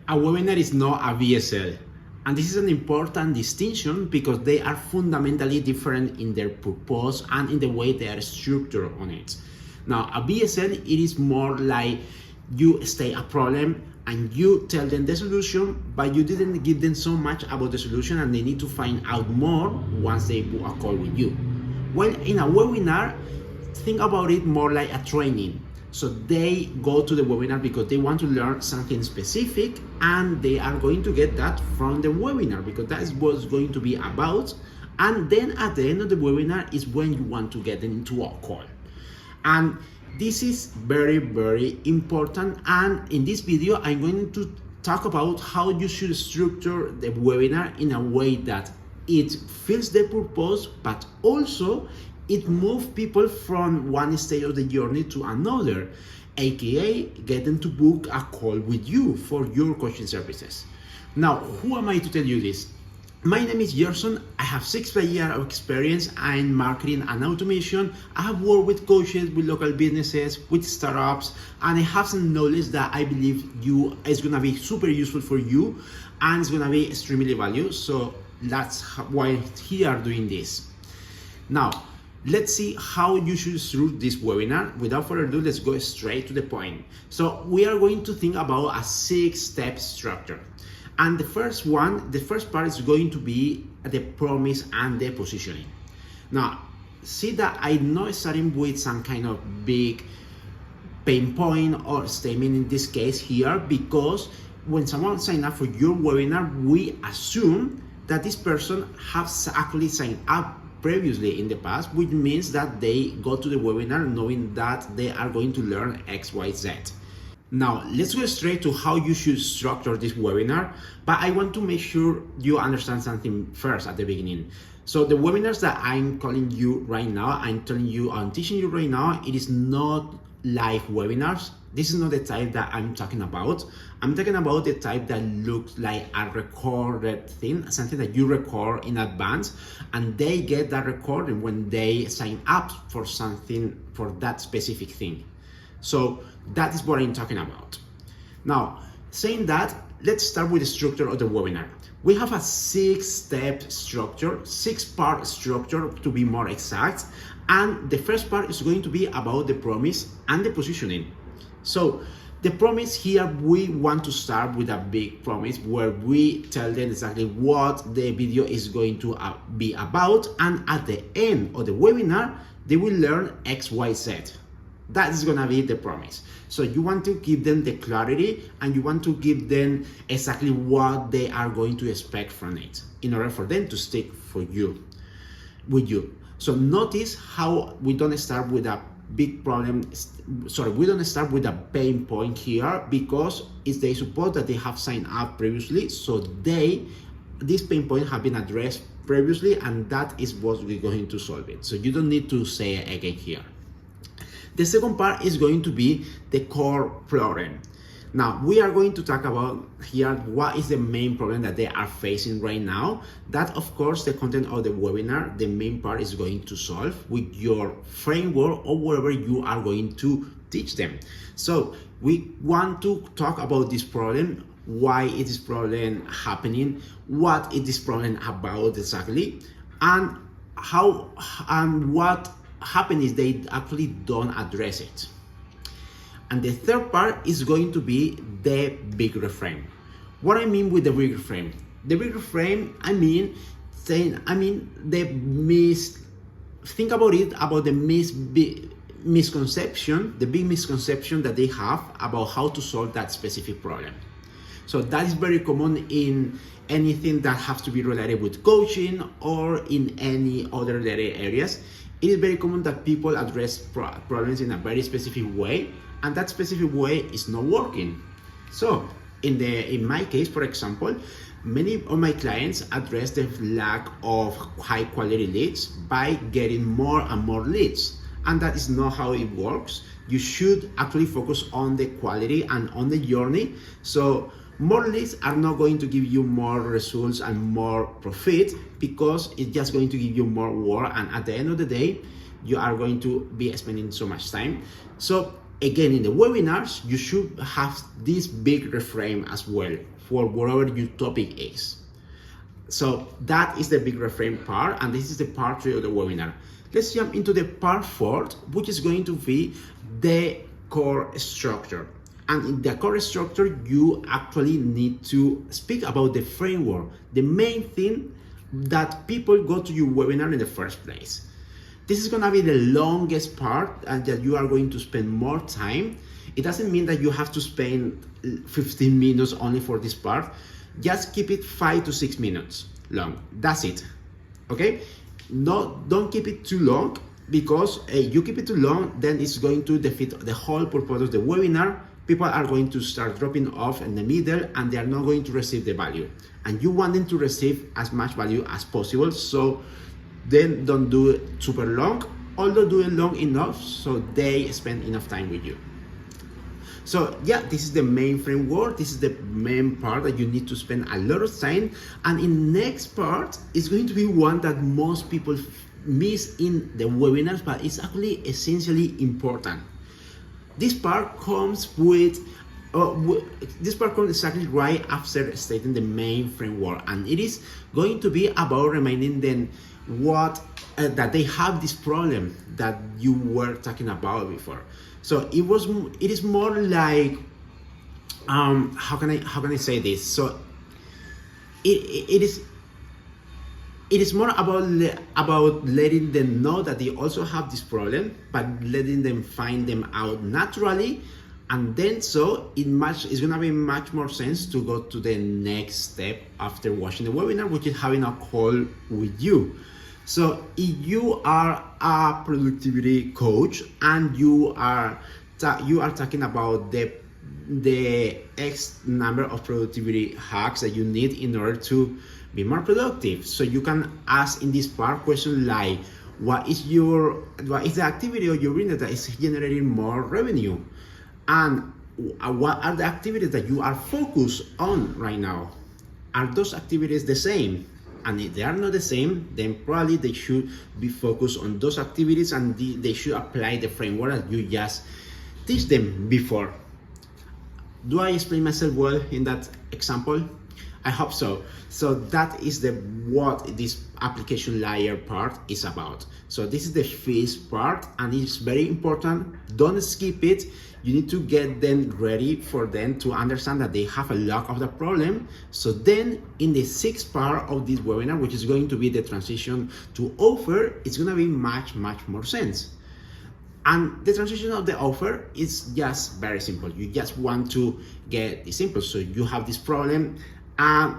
A webinar is not a VSL. And this is an important distinction because they are fundamentally different in their purpose and in the way they are structured on it. Now, a VSL, it is more like you state a problem and you tell them the solution, but you didn't give them so much about the solution and they need to find out more once they book a call with you. Well, in a webinar, think about it more like a training. So they go to the webinar because they want to learn something specific and they are going to get that from the webinar because that is what it's going to be about. And then at the end of the webinar is when you want to get them into a call. And this is very, very important. And in this video, I'm going to talk about how you should structure the webinar in a way that it fills the purpose, but also it moves people from one stage of the journey to another, aka get them to book a call with you for your coaching services. Now, who am I to tell you this? My name is Gerson. I have 6 years of experience in marketing and automation. I have worked with coaches, with local businesses, with startups, and I have some knowledge that I believe is gonna be super useful for you and it's gonna be extremely valuable. So that's why I'm here doing this. Now, let's see how you should structure this webinar. Without further ado, let's go straight to the point. So we are going to think about a 6-step structure. And the first part is going to be the promise and the positioning. Now, see that I'm not starting with some kind of big pain point or statement in this case here, because when someone signs up for your webinar, we assume that this person has actually signed up previously in the past, which means that they go to the webinar knowing that they are going to learn X, Y, Z. Now, let's go straight to how you should structure this webinar, but I want to make sure you understand something first at the beginning. So the webinars that I'm calling you right now, I'm teaching you right now, it is not live webinars. This is not the type that I'm talking about. I'm talking about the type that looks like a recorded thing, something that you record in advance, and they get that recording when they sign up for something, for that specific thing. So that is what I'm talking about. Now, saying that, let's start with the structure of the webinar. We have a 6-step structure, 6-part structure to be more exact. And the first part is going to be about the promise and the positioning. So the promise here, we want to start with a big promise where we tell them exactly what the video is going to be about. And at the end of the webinar, they will learn X, Y, Z. That is gonna be the promise. So you want to give them the clarity and you want to give them exactly what they are going to expect from it in order for them to stick with you. So notice how we don't start with a big problem. We don't start with a pain point here because it's they suppose that they have signed up previously. So this pain point have been addressed previously and that is what we're going to solve it. So you don't need to say it again here. The second part is going to be the core problem. Now, we are going to talk about here what is the main problem that they are facing right now. That, of course, the content of the webinar, the main part is going to solve with your framework or whatever you are going to teach them. So we want to talk about this problem, why is this problem happening, what is this problem about exactly, and how and what happens is they actually don't address it. And the third part is going to be the big reframe. What I mean with the big reframe? The big reframe, think about it, about the big misconception that they have about how to solve that specific problem. So that is very common in anything that has to be related with coaching or in any other areas. It is very common that people address problems in a very specific way, and that specific way is not working. So in my case, for example, many of my clients address the lack of high quality leads by getting more and more leads, and that is not how it works. You should actually focus on the quality and on the journey. So more leads are not going to give you more results and more profit because it's just going to give you more work, and at the end of the day you are going to be spending so much time. So Again, in the webinars, you should have this big reframe as well for whatever your topic is. So that is the big reframe part, and this is the part 3 of the webinar. Let's jump into the part 4, which is going to be the core structure. And in the core structure, you actually need to speak about the framework, the main thing that people go to your webinar in the first place. This is gonna be the longest part and that you are going to spend more time. It doesn't mean that you have to spend 15 minutes only for this part. Just keep it 5 to 6 minutes long. That's it, okay? No, don't keep it too long, because you keep it too long, then it's going to defeat the whole purpose of the webinar. People are going to start dropping off in the middle and they are not going to receive the value. And you want them to receive as much value as possible, so then don't do it super long, although do it long enough so they spend enough time with you. So yeah, this is the main framework. This is the main part that you need to spend a lot of time. And in next part is going to be one that most people miss in the webinars, but it's actually essentially important. This part comes with this part comes exactly right after stating the main framework, and it is going to be about reminding them what that they have this problem that you were talking about before. So it is more like how can I say this? So it is more about letting them know that they also have this problem, but letting them find them out naturally. And then so it's gonna be much more sense to go to the next step after watching the webinar, which is having a call with you. So if you are a productivity coach and you are talking about the X number of productivity hacks that you need in order to be more productive, so you can ask in this part question like, what is the activity of your business that is generating more revenue? And what are the activities that you are focused on right now? Are those activities the same? And if they are not the same, then probably they should be focused on those activities and they should apply the framework that you just teach them before. Do I explain myself well in that example? I hope so. So that is what this application layer part is about. So this is the first part, and it's very important. Don't skip it. You need to get them ready for them to understand that they have a lot of the problem. So then in the 6th part of this webinar, which is going to be the transition to offer, it's going to be much more sense. And the transition of the offer is just very simple. You just want to get it simple. So you have this problem, and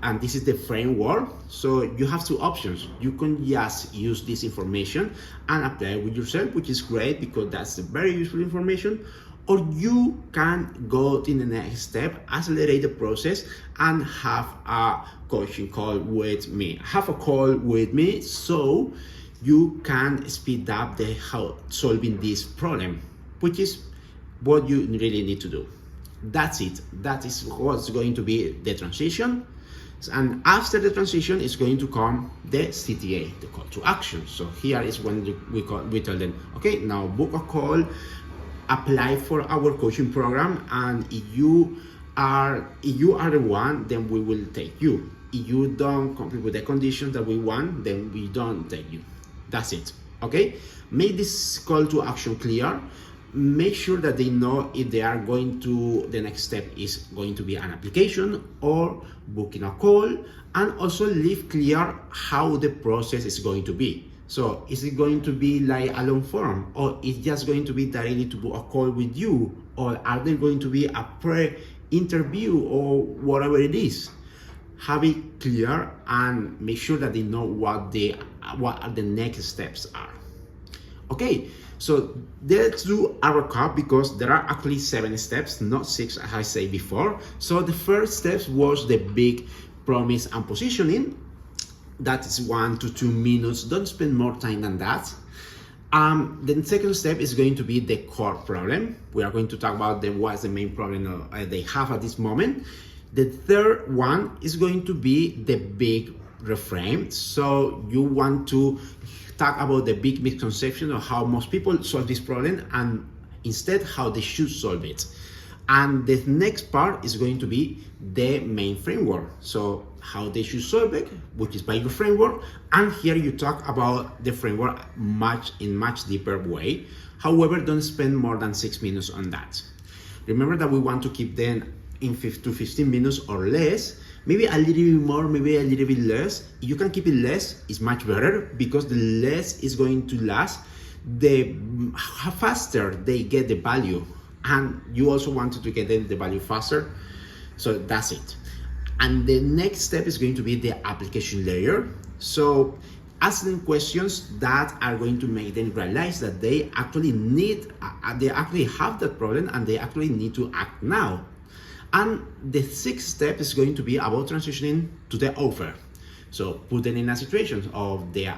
and this is the framework. So you have 2 options. You can just use this information and apply it with yourself, which is great because that's very useful information. Or you can go to the next step, accelerate the process, and have a coaching call with me. Have a call with me so you can speed up how solving this problem, which is what you really need to do. That's it. That is what's going to be the transition. And after the transition is going to come the CTA, the call to action. So here is when we tell them, okay, now book a call, apply for our coaching program, and if you are the one, then we will take you. If you don't complete with the conditions that we want, then we don't take you. That's it. Okay? Make this call to action clear. Make sure that they know if they are going to, the next step is going to be an application or booking a call, and also leave clear how the process is going to be. So is it going to be like a long form, or is just going to be directly to book a call with you, or are there going to be a pre-interview or whatever it is? Have it clear and make sure that they know what are the next steps are. Okay, so let's do a recap, because there are actually 7 steps, not 6 as I said before. So the first step was the big promise and positioning. That is 1 to 2 minutes. Don't spend more time than that. The second step is going to be the core problem. We are going to talk about what's the main problem they have at this moment. The third one is going to be the big reframe. So you want to talk about the big misconception of how most people solve this problem and instead how they should solve it. And the next part is going to be the main framework. So how they should solve it, which is by your framework. And here you talk about the framework in much deeper way. However, don't spend more than 6 minutes on that. Remember that we want to keep them in 15 minutes or less, maybe a little bit more, maybe a little bit less. If you can keep it less, it's much better, because the less is going to last, the faster they get the value. And you also wanted to get them the value faster. So that's it. And the next step is going to be the application layer. So ask them questions that are going to make them realize that they actually have that problem and they actually need to act now. And the sixth step is going to be about transitioning to the offer. So put them in a situation of they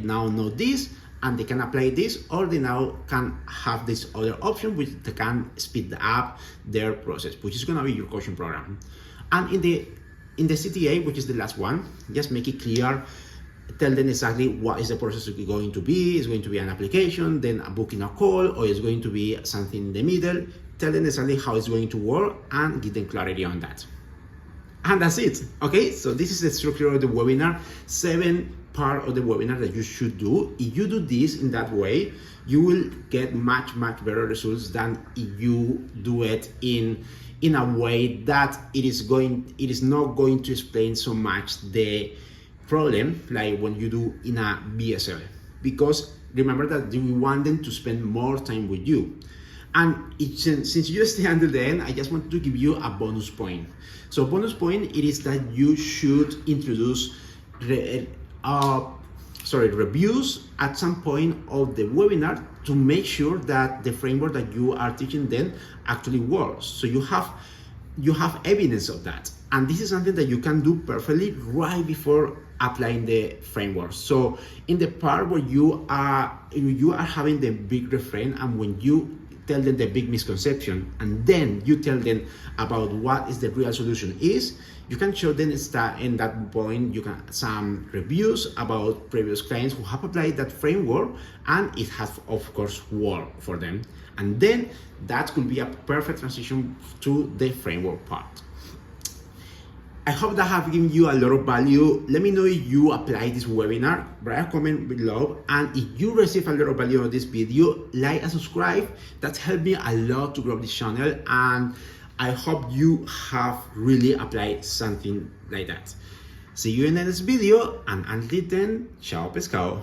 now know this and they can apply this, or they now can have this other option which they can speed up their process, which is going to be your coaching program. And in the CTA, which is the last one, just make it clear. Tell them exactly what is the process going to be. It's going to be an application, then a booking a call, or it's going to be something in the middle. Tell them exactly how it's going to work and give them clarity on that. And that's it. Okay, so this is the structure of the webinar. 7 part of the webinar that you should do. If you do this in that way, you will get much better results than if you do it in a way that it is not going to explain so much the problem like when you do in a BSL, because remember that we want them to spend more time with you. And since you stay until the end, I just want to give you a bonus point. So bonus point, it is that you should introduce reviews at some point of the webinar to make sure that the framework that you are teaching them actually works. So you have evidence of that. And this is something that you can do perfectly right before applying the framework. So in the part where you are having the big refrain, and when you tell them the big misconception, and then you tell them about what is the real solution is, you can show them in that point, you can some reviews about previous clients who have applied that framework, and it has of course worked for them. And then that could be a perfect transition to the framework part. I hope that have given you a lot of value. Let me know if you apply this webinar. Write a comment below, and if you receive a lot of value on this video, like and subscribe. That helped me a lot to grow this channel, and I hope you have really applied something like that. See you in the next video, and until then, ciao pescado.